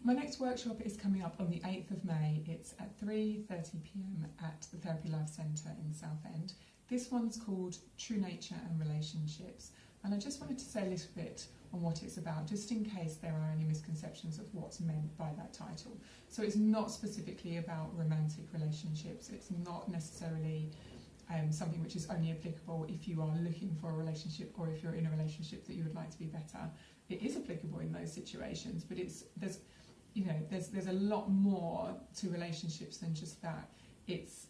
My next workshop is coming up on the 8th of May. It's at 3:30 p.m. at the Therapy Life Centre in Southend. This one's called True Nature and Relationships, and I just wanted to say a little bit on what it's about, just in case there are any misconceptions of what's meant by that title. So it's not specifically about romantic relationships. It's not necessarily something which is only applicable if you are looking for a relationship or if you're in a relationship that you would like to be better. It is applicable in those situations, but there's a lot more to relationships than just that. It's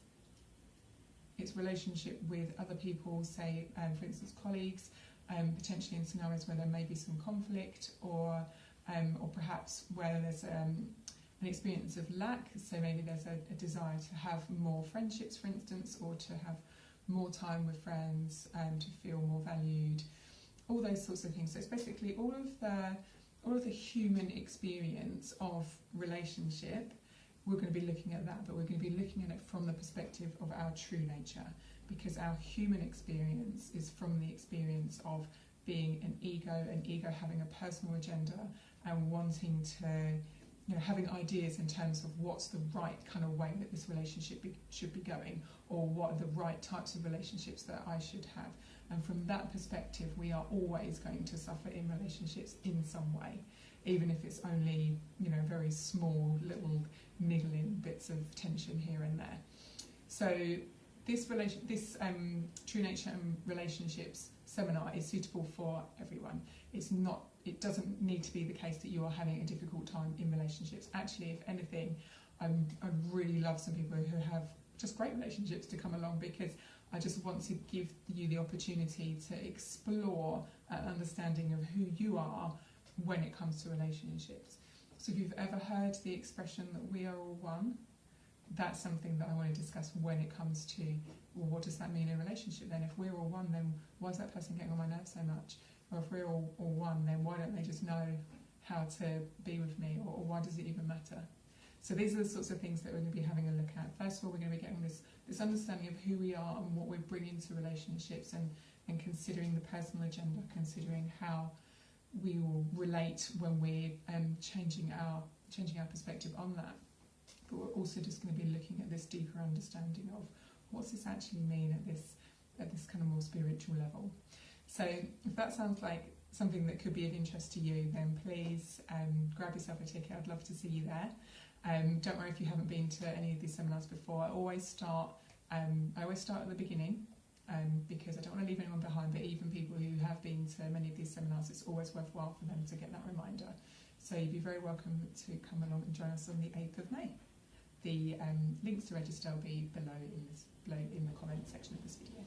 relationship with other people, say for instance colleagues, potentially in scenarios where there may be some conflict, or perhaps where there's an experience of lack, so maybe there's a desire to have more friendships, for instance, or to have more time with friends and to feel more valued, all those sorts of things. So it's basically all of the human experience of relationship. We're going to be looking at that, but we're going to be looking at it from the perspective of our true nature, because our human experience is from the experience of being an ego having a personal agenda and wanting to, having ideas in terms of what's the right kind of way that this relationship should be going, or what are the right types of relationships that I should have. And from that perspective, we are always going to suffer in relationships in some way, even if it's only, very small little niggling bits of tension here and there. So this True Nature and Relationships seminar is suitable for everyone. It doesn't need to be the case that you are having a difficult time in relationships. Actually, if anything, I really love some people who have just great relationships to come along, because I just want to give you the opportunity to explore an understanding of who you are when it comes to relationships. So if you've ever heard the expression that we are all one, that's something that I want to discuss when it comes to, well, what does that mean in a relationship then? If we're all one, then why is that person getting on my nerves so much? Or if we're all one, then why don't they just know how to be with me? Or why does it even matter? So these are the sorts of things that we're going to be having a look at. First of all, we're going to be getting this understanding of who we are and what we bring into relationships, and considering the personal agenda, considering how we will relate when we're changing our perspective on that. But we're also just going to be looking at this deeper understanding of what's this actually mean at this kind of more spiritual level. So if that sounds like something that could be of interest to you, then please grab yourself a ticket. I'd love to see you there. Don't worry if you haven't been to any of these seminars before. I always start at the beginning, because I don't want to leave anyone behind, but even people who have been to many of these seminars, it's always worthwhile for them to get that reminder. So you'd be very welcome to come along and join us on the 8th of May. The links to register will be below in the comment section of this video.